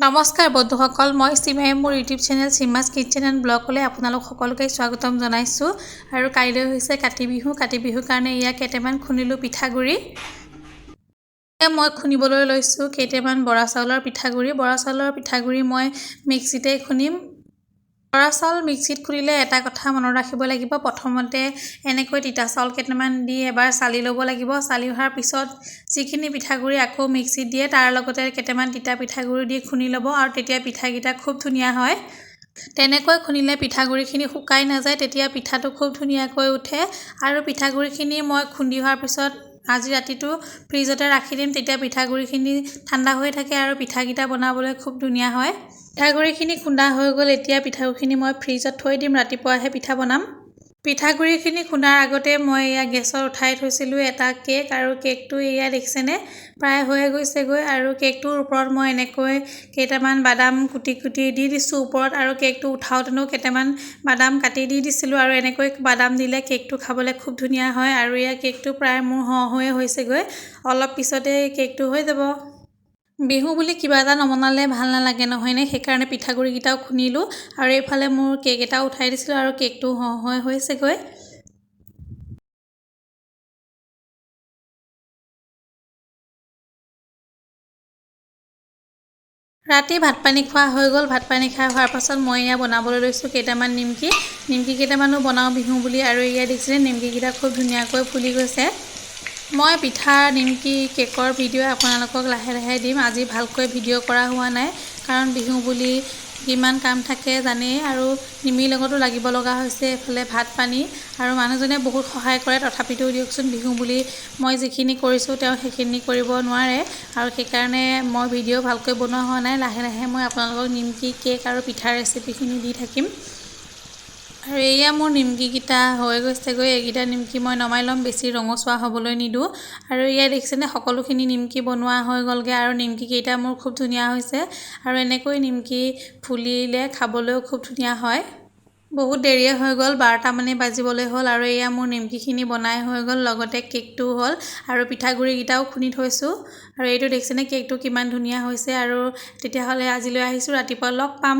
নমস্কাৰ বন্ধুসকল, মই চিমাই মোৰ ইউটিউব চেনেল চিমাছ কিটচেন এণ্ড ব্লগলৈ আপোনালোক সকলোকে স্বাগতম জনাইছোঁ। আৰু কাইলৈ হৈছে কাতি বিহু। কাতি বিহুৰ কাৰণে এয়া কেইটামান খুন্দিলোঁ পিঠাগুড়ি। মই খুন্দিবলৈ লৈছোঁ কেইটামান বৰা চাউলৰ পিঠাগুড়ি। বৰা চাউলৰ পিঠাগুড়ি মই মিক্সিতে খুন্দিম। বৰা চাউল মিক্সিত খুন্দিলে এটা কথা মনত ৰাখিব লাগিব, প্ৰথমতে এনেকৈ তিতা চাউল কেইটামান দি এবাৰ চালি ল'ব লাগিব। চালি অহাৰ পিছত যিখিনি পিঠাগুড়ি আকৌ মিক্সিত দিয়ে তাৰ লগতে কেইটামান তিতা পিঠাগুড়ি দি খুন্দি ল'ব, আৰু তেতিয়া পিঠাকেইটা খুব ধুনীয়া হয়। তেনেকৈ খুন্দিলে পিঠাগুড়িখিনি শুকাই নাযায়, তেতিয়া পিঠাটো খুব ধুনীয়াকৈ উঠে। আৰু পিঠাগুড়িখিনি মই খুন্দি হোৱাৰ পিছত আজি ৰাতিটো ফ্ৰিজতে ৰাখি দিম, তেতিয়া পিঠাগুড়িখিনি ঠাণ্ডা হৈ থাকে আৰু পিঠাকেইটা বনাবলৈ খুব ধুনীয়া হয়। পিঠাগুড়িখিনি খুন্দা হৈ গ'ল, এতিয়া পিঠাগুড়িখিনি মই ফ্ৰিজত থৈ দিম, ৰাতিপুৱাহে পিঠা বনাম। পিঠাগুড়িখিনি খুন্দাৰ আগতে মই এয়া গেছত উঠাই থৈছিলোঁ এটা কেক, আৰু কেকটো এয়া দেখিছেনে প্ৰায় হৈ গৈছেগৈ। আৰু কেকটোৰ ওপৰত মই এনেকৈ কেইটামান বাদাম কুটি দি দিছোঁ ওপৰত, আৰু কেকটো উঠাওঁতেনো কেইটামান বাদাম কাটি দি দিছিলোঁ। আৰু এনেকৈ বাদাম দিলে কেকটো খাবলৈ খুব ধুনীয়া হয়। আৰু এয়া কেকটো প্ৰায় মোৰ হৈয়ে হৈছেগৈ, অলপ পিছতে কেকটো হৈ যাব। বিহু বুলি কিবা এটা নবনালে ভাল নালাগে নহয়নে, সেইকাৰণে পিঠাগুড়িকেইটাও খুন্দিলোঁ, আৰু এইফালে মোৰ কেক এটাও উঠাই দিছিলোঁ, আৰু কেকটো হৈ হৈছেগৈ। ৰাতি ভাত পানী খোৱা হৈ গ'ল। ভাত পানী খাই হোৱাৰ পাছত মই এয়া বনাবলৈ লৈছোঁ কেইটামান নিমকি কেইটামানো বনাওঁ বিহু বুলি। আৰু এয়া দেখিছিলে নিমকিকেইটা খুব ধুনীয়াকৈ ফুলি গৈছে। মই পিঠা নিমকি কেকৰ ভিডিঅ' আপোনালোকক লাহে লাহে দিম। আজি ভালকৈ ভিডিঅ' কৰা হোৱা নাই, কাৰণ বিহু বুলি কিমান কাম থাকে জানেই, আৰু নিমিৰ লগতো লাগিব লগা হৈছে, এইফালে ভাত পানী, আৰু মানুহজনে বহুত সহায় কৰে। তথাপিতো দিয়কচোন, বিহু বুলি মই যিখিনি কৰিছোঁ তেওঁ সেইখিনি কৰিব নোৱাৰে, আৰু সেইকাৰণে মই ভিডিঅ' ভালকৈ বনোৱা হোৱা নাই। লাহে লাহে মই আপোনালোকক নিমকি কেক আৰু পিঠাৰ ৰেচিপিখিনি দি থাকিম। আৰু এয়া মোৰ নিমকিকেইটা হৈ গৈছেগৈ। এইকেইটা নিমকি মই নমাই ল'ম, বেছি ৰঙচুৱা হ'বলৈ নিদিওঁ। আৰু এয়া দেখিছেনে সকলোখিনি নিমকি বনোৱা হৈ গ'লগৈ, আৰু নিমকিকেইটা মোৰ খুব ধুনীয়া হৈছে। আৰু এনেকৈ নিমকি ফুলিলে খাবলৈও খুব ধুনীয়া হয়। বহুত দেৰিয়ে হৈ গ'ল, 12টামানেই বাজিবলৈ হ'ল, আৰু এয়া মোৰ নিমকিখিনি বনাই হৈ গ'ল, লগতে কেকটোও হ'ল, আৰু পিঠাগুড়িকেইটাও খুন্দি থৈছোঁ। আৰু এইটো দেখিছেনে কেকটো কিমান ধুনীয়া হৈছে। আৰু তেতিয়াহ'লে আজিলৈ আহিছোঁ, ৰাতিপুৱা লগ পাম।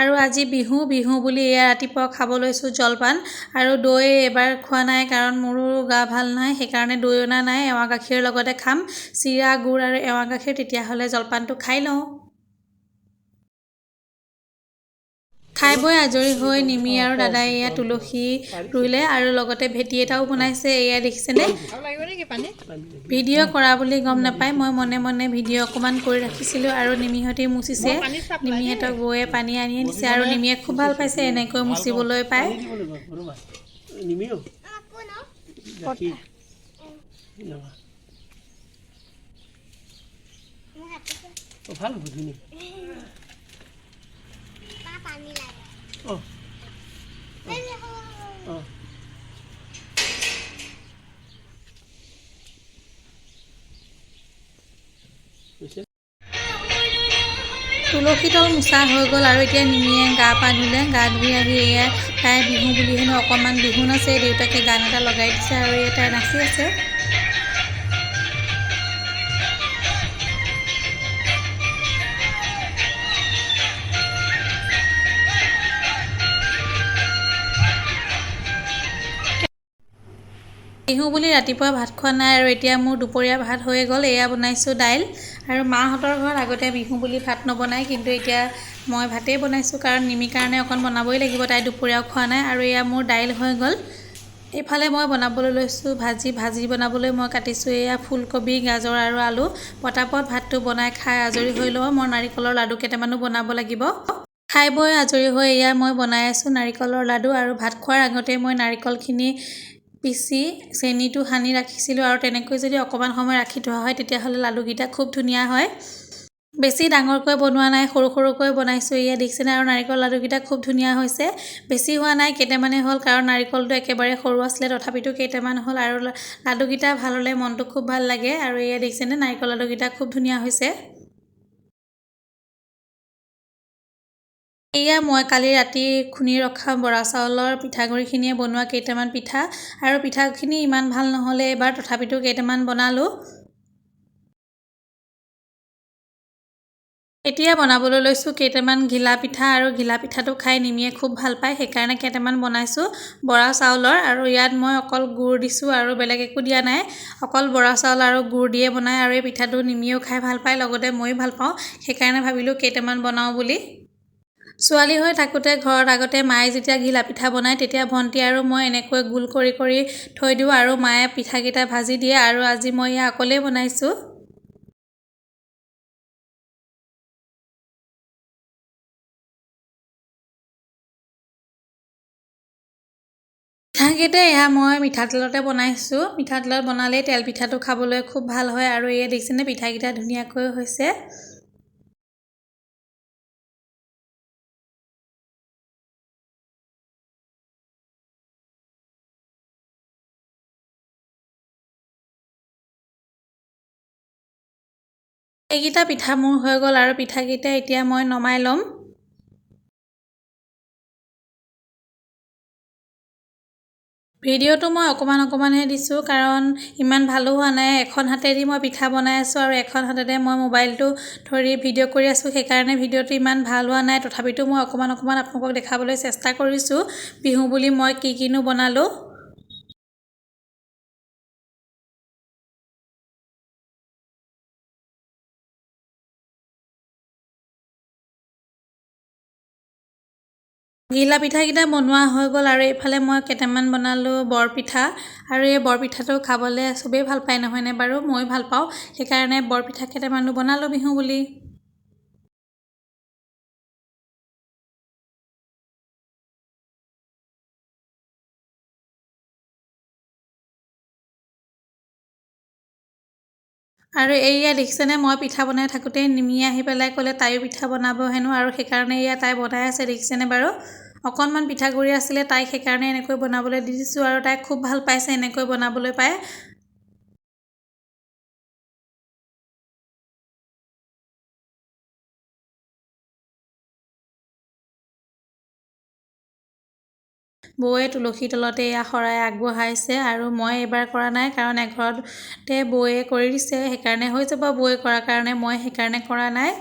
আৰু আজি বিহু বুলি এয়া ৰাতিপুৱা খাব লৈছোঁ জলপান। আৰু দৈ এবাৰ খোৱা নাই, কাৰণ মোৰো গা ভাল নাই, সেইকাৰণে দৈ অনা নাই। এৱা গাখীৰৰ লগতে খাম, চিৰা গুড় আৰু এৱা গাখীৰ। তেতিয়াহ'লে জলপানটো খাই লওঁ। খাই বৈ আজৰি হৈ নিমি আৰু দাদাই এয়া তুলসী ৰুলে, আৰু লগতে ভেটি এটাও বনাইছে। এয়া দেখিছেনে ভিডিঅ' কৰা বুলি গম নাপায়, মই মনে মনে ভিডিঅ' অকণমান কৰি ৰাখিছিলোঁ। আৰু নিমিহঁতে মুচিছে, নিমিহঁতক বৌয়ে পানী আনি দিছে, আৰু নিমিয়ে খুব ভাল পাইছে এনেকৈ মুচিবলৈ পায়। তুলসী তল মোচা হৈ গ'ল, আৰু এতিয়া নিমিয়ে গা পা ধুলে। গা ধুই আহি এয়া তাই বিহু বুলি হেনো অকণমান বিহু নাচে, দেউতাকে গান এটা লগাই দিছে, আৰু এয়া তাই নাচি আছে। বিহু বুলি ৰাতিপুৱা ভাত খোৱা নাই, আৰু এতিয়া মোৰ দুপৰীয়া ভাত হৈ গ'ল। এয়া বনাইছোঁ দাইল, আৰু মাহঁতৰ ঘৰত আগতে বিহু বুলি ভাত নবনায়, কিন্তু এতিয়া মই ভাতেই বনাইছোঁ, কাৰণ নিমিৰ কাৰণে অকণ বনাবই লাগিব, তাই দুপৰীয়াও খোৱা নাই। আৰু এয়া মোৰ দাইল হৈ গ'ল। এইফালে মই বনাবলৈ লৈছোঁ ভাজি বনাবলৈ মই কাটিছোঁ এয়া ফুলকবি, গাজৰ আৰু আলু। পটাপট ভাতটো বনাই খাই আজৰি হৈ লওঁ, মই নাৰিকলৰ লাডু কেইটামানো বনাব লাগিব। খাই বৈ আজৰি হৈ এয়া মই বনাই আছোঁ নাৰিকলৰ লাডু। আৰু ভাত খোৱাৰ আগতে মই নাৰিকলখিনি পিচি চেনিটো সানি ৰাখিছিলোঁ, আৰু তেনেকৈ যদি অকণমান সময় ৰাখি থোৱা হয় তেতিয়াহ'লে লাডুকেইটা খুব ধুনীয়া হয়। বেছি ডাঙৰকৈ বনোৱা নাই, সৰু সৰুকৈ বনাইছোঁ। এয়া দেখিছেনে, আৰু নাৰিকল লাডুকেইটা খুব ধুনীয়া হৈছে। বেছি হোৱা নাই, কেইটামানে হ'ল, কাৰণ নাৰিকলটো একেবাৰে সৰু আছিলে, তথাপিতো কেইটামান হ'ল। আৰু লাডুকেইটা ভাল হ'লে মনটো খুব ভাল লাগে। আৰু এয়া দেখিছেনে নাৰিকল লাডুকেইটা খুব ধুনীয়া হৈছে। এয়া মই কালি ৰাতি খুন্দি ৰখা বৰা চাউলৰ পিঠাগুড়িখিনিয়ে বনোৱা কেইটামান পিঠা, আৰু পিঠাখিনি ইমান ভাল নহ'লে এইবাৰ, তথাপিতো কেইটামান বনালোঁ। এতিয়া বনাবলৈ লৈছোঁ কেইটামান ঘিলা পিঠা আৰু ঘিলা পিঠাটো খাই নিমিয়ে খুব ভাল পায় সেইকাৰণে কেইটামান বনাইছোঁ বৰা চাউলৰ আৰু ইয়াত মই অকল গুড় দিছোঁ আৰু বেলেগ একো দিয়া নাই অকল বৰা চাউল আৰু গুড় দিয়ে বনাই আৰু এই পিঠাটো নিমিয়েও খাই ভাল পায় লগতে ময়ো ভাল পাওঁ সেইকাৰণে ভাবিলোঁ কেইটামান বনাওঁ বুলি ছোৱালী হৈ থাকোঁতে ঘৰত আগতে মায়ে যেতিয়া ঘিলা পিঠা বনায় তেতিয়া ভণ্টি আৰু মই এনেকৈ গোল কৰি কৰি থৈ দিওঁ আৰু মায়ে পিঠাকেইটা ভাজি দিয়ে আৰু আজি মই এয়া অকলেই বনাইছোঁ পিঠাকেইটা এয়া মই মিঠাতেলতে বনাইছোঁ মিঠাতেলত বনালেই তেল পিঠাটো খাবলৈ খুব ভাল হয় আৰু এয়া দেখিছেনে পিঠাকেইটা ধুনীয়াকৈ হৈছে এইকেইটা পিঠা মোৰ হৈ গ'ল আৰু পিঠাকেইটা এতিয়া মই নমাই ল'ম ভিডিঅ'টো মই অকণমানহে দিছোঁ কাৰণ ইমান ভালো হোৱা নাই এখন হাতেদি মই পিঠা বনাই আছোঁ আৰু এখন হাতেৰে মই মোবাইলটো ধৰি ভিডিঅ' কৰি আছোঁ সেইকাৰণে ভিডিঅ'টো ইমান ভাল হোৱা নাই তথাপিতো মই অকণমান আপোনালোকক দেখাবলৈ চেষ্টা কৰিছোঁ বিহু বুলি মই কিনো বনালোঁ ঘিলা পিঠাকেইটা বনোৱা হৈ গ'ল আৰু এইফালে মই কেইটামান বনালোঁ বৰপিঠা আৰু এই বৰপিঠাটো খাবলৈ চবেই ভাল পায় নহয়নে বাৰু মই ভাল পাওঁ সেইকাৰণে বৰপিঠা কেইটামানো বনালোঁ বিহু বুলি আৰু এইয়া দেখিছেনে মই পিঠা বনাই থাকোঁতে নিমি আহি পেলাই ক'লে তাইও পিঠা বনাব হেনো আৰু সেইকাৰণে এয়া তাই বনাই আছে দেখিছেনে বাৰু অকণমান পিঠাগুড়ি আছিলে তাইক সেইকাৰণে এনেকৈ বনাবলৈ দি দিছোঁ আৰু তাই খুব ভাল পাইছে এনেকৈ বনাবলৈ পায় বৌয়ে তুলসী তলতে এয়া শৰাই আগবঢ়াইছে আৰু মই এইবাৰ কৰা নাই কাৰণ এঘৰতে বৌয়ে কৰি দিছে সেইকাৰণে হৈ যাব বৌয়ে কৰাৰ কাৰণে মই সেইকাৰণে কৰা নাই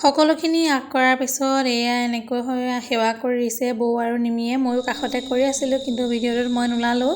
সকলোখিনি কৰাৰ পিছত এয়া এনেকৈ সেৱা কৰিছে বৌ আৰু নিমিয়ে ময়ো কাষতে কৰি আছিলোঁ কিন্তু ভিডিঅ'টোত মই নোলালোঁ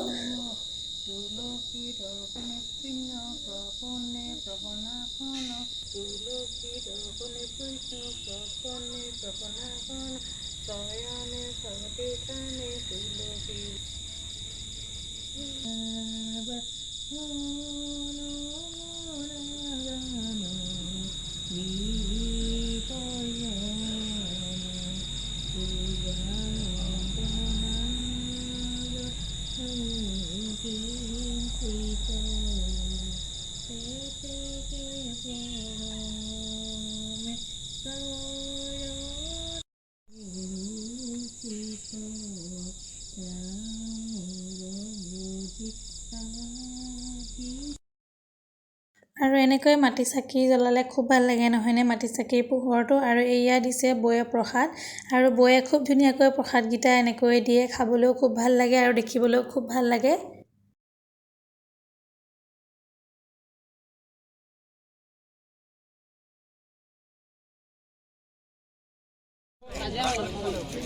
আৰু এনেকৈ মাটি চাকি জ্বলালে খুব ভাল লাগে নহয়নে মাটি চাকিৰ পোহৰটো আৰু এয়া দিছে বৌয়ে প্ৰসাদ আৰু বৌয়ে খুব ধুনীয়াকৈ প্ৰসাদকেইটা এনেকৈ দিয়ে খাবলৈও খুব ভাল লাগে আৰু দেখিবলৈও খুব ভাল লাগে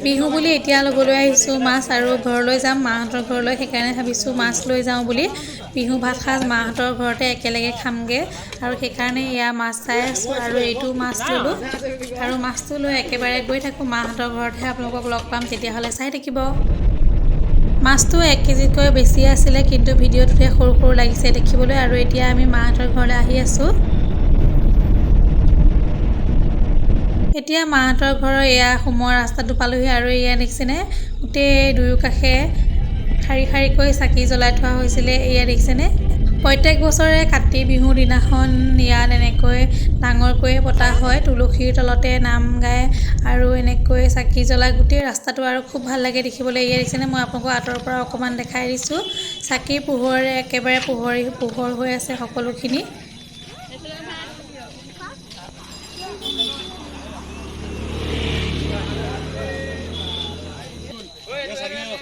বিহু বুলি এতিয়া ল'বলৈ আহিছোঁ মাছ আৰু ঘৰলৈ যাম মাহঁতৰ ঘৰলৈ সেইকাৰণে ভাবিছোঁ মাছ লৈ যাওঁ বুলি বিহু ভাত সাজ মাহঁতৰ ঘৰতে একেলগে খামগৈ আৰু সেইকাৰণে এয়া মাছ চাই আছোঁ আৰু এইটো মাছ ল'লোঁ আৰু মাছটো লৈ একেবাৰে গৈ থাকোঁ মাহঁতৰ ঘৰতহে আপোনালোকক লগ পাম তেতিয়াহ'লে চাই থাকিব মাছটো 1 কেজিতকৈ বেছি আছিলে কিন্তু ভিডিঅ'টোতে সৰু সৰু লাগিছে দেখিবলৈ আৰু এতিয়া আমি মাহঁতৰ ঘৰলৈ আহি আছোঁ এতিয়া মাহঁতৰ ঘৰৰ এয়া সোমৰ ৰাস্তাটো পালোহি আৰু এয়া দেখিছেনে গোটেই দুয়ো কাষে শাৰী শাৰীকৈ চাকি জ্বলাই থোৱা হৈছিলে এয়া দেখিছেনে প্ৰত্যেক বছৰে কাতি বিহুৰ দিনাখন ইয়াত এনেকৈ ডাঙৰকৈ পতা হয় তুলসীৰ তলতে নাম গায় আৰু এনেকৈ চাকি জ্বলাই গোটেই ৰাস্তাটো আৰু খুব ভাল লাগে দেখিবলৈ এয়া দেখিছেনে মই আপোনালোকক আঁতৰৰ পৰা অকণমান দেখাই দিছোঁ চাকিৰ পোহৰে একেবাৰে পোহৰ হৈ আছে সকলোখিনি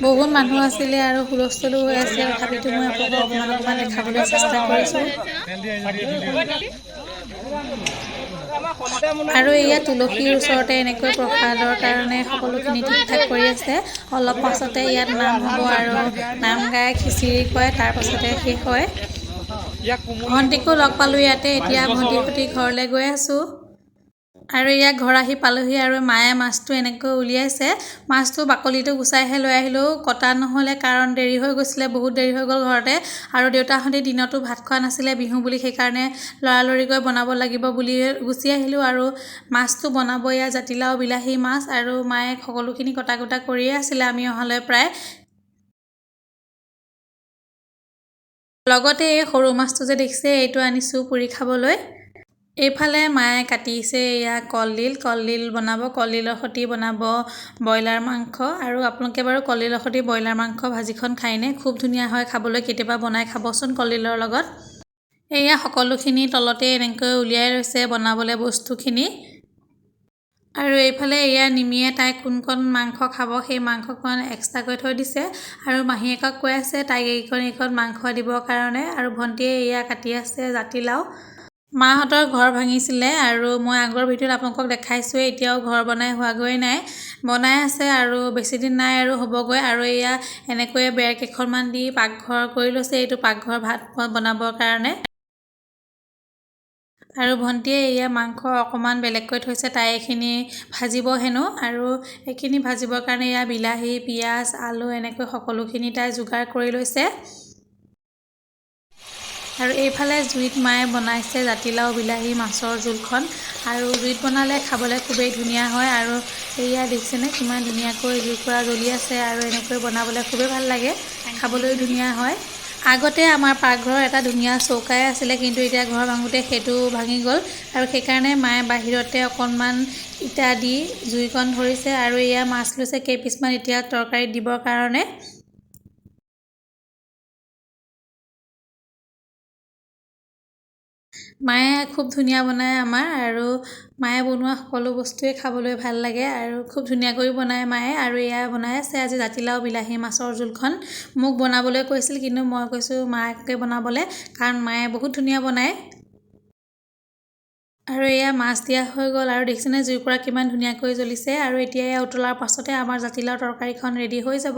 বহুত মানুহ আছিলে আৰু হুলস্থুলো হৈ আছে তথাপিতো মই আপোনালোকক অকণমান দেখাবলৈ চেষ্টা কৰিছোঁ আৰু এয়া তুলসীৰ ওচৰতে এনেকৈ প্ৰসাদৰ কাৰণে সকলোখিনি ঠিক ঠাক কৰি আছে অলপ পাছতে ইয়াত নাম হ'ব আৰু নাম গাই খিচিৰি খুৱাই তাৰ পাছতে শেষ হয় ভণ্টিকো লগ পালোঁ ইয়াতে এতিয়া ভণ্টিৰ সৈতে ঘৰলৈ গৈ আছোঁ আৰু ইয়াক ঘৰ আহি পালোহি আৰু মায়ে মাছটো এনেকৈ উলিয়াইছে মাছটো বাকলিটো গুচাইহে লৈ আহিলোঁ কটা নহ'লে কাৰণ দেৰি হৈ গৈছিলে বহুত দেৰি হৈ গ'ল ঘৰতে আৰু দেউতাহঁতে দিনতো ভাত খোৱা নাছিলে বিহু বুলি সেইকাৰণে লৰালৰিকৈ বনাব লাগিব বুলি গুচি আহিলোঁ আৰু মাছটো বনাব এয়া জাতিলাও বিলাহী মাছ আৰু মায়ে সকলোখিনি কটা কুটা কৰিয়ে আছিলে আমি অহালৈ প্ৰায় লগতে এই সৰু মাছটো যে দেখিছে এইটো আনিছোঁ পুৰি খাবলৈ এইফালে মায়ে কাটিছে এয়া কলডিল বনাব কলডিলৰ সৈতে বনাব ব্ৰইলাৰ মাংস আৰু আপোনালোকে বাৰু কলডিলৰ সৈতে ব্ৰইলাৰ মাংস ভাজিখন খায়নে খুব ধুনীয়া হয় খাবলৈ কেতিয়াবা বনাই খাবচোন কলডিলৰ লগত এয়া সকলোখিনি তলতে এনেকৈ উলিয়াই লৈছে বনাবলৈ বস্তুখিনি আৰু এইফালে এয়া নিমিয়ে তাই কোন মাংস খাব সেই মাংসকণ এক্সট্ৰাকৈ থৈ দিছে আৰু মাহীয়েকক কৈ আছে তাইক এইকণ মাংস দিবৰ কাৰণে আৰু ভণ্টিয়ে এয়া কাটি আছে জাতিলাও মাহঁতৰ ঘৰ ভাঙিছিলে আৰু মই আগৰ ভিডিঅ'ত আপোনালোকক দেখাইছোঁৱে এতিয়াও ঘৰ বনাই হোৱাগৈ নাই বনাই আছে আৰু বেছিদিন নাই আৰু হ'বগৈ আৰু এয়া এনেকৈয়ে বেৰ কেইখনমান দি পাকঘৰ কৰি লৈছে এইটো পাকঘৰ ভাত বনাবৰ কাৰণে আৰু ভণ্টিয়ে এয়া মাংস অকণমান বেলেগকৈ থৈছে তাই এইখিনি ভাজিব হেনো আৰু এইখিনি ভাজিবৰ কাৰণে এয়া বিলাহী পিঁয়াজ আলু এনেকৈ সকলোখিনি তাই যোগাৰ কৰি লৈছে আৰু এইফালে জুইত মায়ে বনাইছে জাতিলাও বিলাহী মাছৰ জোলখন আৰু জুইত বনালে খাবলৈ খুবেই ধুনীয়া হয় আৰু এয়া দেখিছেনে কিমান ধুনীয়াকৈ জুইকুৰা জ্বলি আছে আৰু এনেকৈ বনাবলৈ খুবেই ভাল লাগে খাবলৈও ধুনীয়া হয় আগতে আমাৰ পাকঘৰৰ এটা ধুনীয়া চৌকাই আছিলে কিন্তু এতিয়া ঘৰ ভাঙোতে সেইটো ভাঙি গ'ল আৰু সেইকাৰণে মায়ে বাহিৰতে অকণমান ইটা দি জুইকণ ধৰিছে আৰু এয়া মাছ লৈছে কেইপিছমান এতিয়া তৰকাৰীত দিবৰ কাৰণে মায়ে খুব ধুনীয়া বনায় আমাৰ আৰু মায়ে বনোৱা সকলো বস্তুৱে খাবলৈ ভাল লাগে আৰু খুব ধুনীয়াকৈ বনায় মায়ে আৰু এয়া বনাই আছে আজি জাতিলাও বিলাহী মাছৰ জোলখন মোক বনাবলৈ কৈছিল কিন্তু মই কৈছোঁ মাকে বনাবলৈ কাৰণ মায়ে বহুত ধুনীয়া বনায় আৰু এয়া মাছ দিয়া হৈ গ'ল আৰু দেখিছেনে জুইকুৰা কিমান ধুনীয়াকৈ জ্বলিছে আৰু এতিয়া এয়া উতলাৰ পাছতে আমাৰ জাতিলাও তৰকাৰীখন ৰেডি হৈ যাব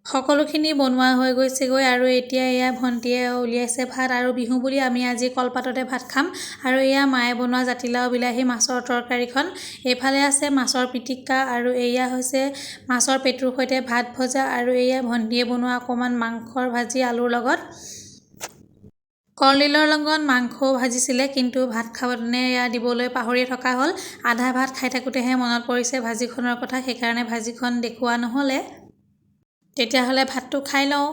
সকলোখিনি বনোৱা হৈ গৈছেগৈ আৰু এতিয়া এয়া ভণ্টিয়ে উলিয়াইছে ভাত আৰু বিহু বুলি আমি আজি কলপাততে ভাত খাম আৰু এয়া মায়ে বনোৱা জাতিলাও বিলাহী মাছৰ তৰকাৰীখন এইফালে আছে মাছৰ পিটিকা আৰু এয়া হৈছে মাছৰ পেটুৰ সৈতে ভাত ভজা আৰু এয়া ভণ্টিয়ে বনোৱা অকণমান মাংসৰ ভাজি আলুৰ লগত কলডিলৰ লগত মাংসও ভাজিছিলে কিন্তু ভাত খাবনে এয়া দিবলৈ পাহৰিয়ে থকা হ'ল আধা ভাত খাই থাকোঁতেহে মনত পৰিছে ভাজিখনৰ কথা সেইকাৰণে ভাজিখন দেখুওৱা নহ'লে তেতিয়াহ'লে ভাতটো খাই লওঁ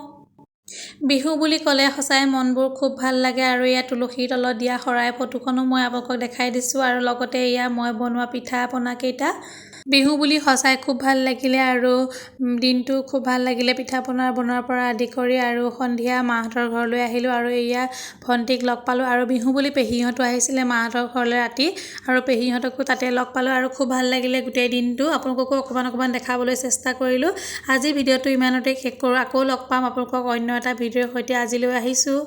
বিহু বুলি ক'লে সঁচাই মনবোৰ খুব ভাল লাগে আৰু এয়া তুলসীৰ তলত দিয়া শৰাই ফটোখনো মই আপোনালোকক দেখাই দিছোঁ আৰু লগতে এয়া মই বনোৱা পিঠা পনাকেইটা বিহু বুলি সঁচাই খুব ভাল লাগিলে আৰু দিনটো খুব ভাল লাগিলে পিঠা পনা বনোৱাৰ পৰা আদি কৰি আৰু সন্ধিয়া মাহঁতৰ ঘৰলৈ আহিলোঁ আৰু এয়া ভণ্টিক লগ পালোঁ আৰু বিহু বুলি পেহীহঁতো আহিছিলে মাহঁতৰ ঘৰলৈ ৰাতি আৰু পেহীহঁতকো তাতে লগ পালোঁ আৰু খুব ভাল লাগিলে গোটেই দিনটো আপোনালোককো অকণমান দেখাবলৈ চেষ্টা কৰিলোঁ আজি ভিডিঅ'টো ইমানতে শেষ কৰোঁ আকৌ লগ পাম আপোনালোকক অন্য এটা ভিডিঅ'ৰ সৈতে আজিলৈ আহিছোঁ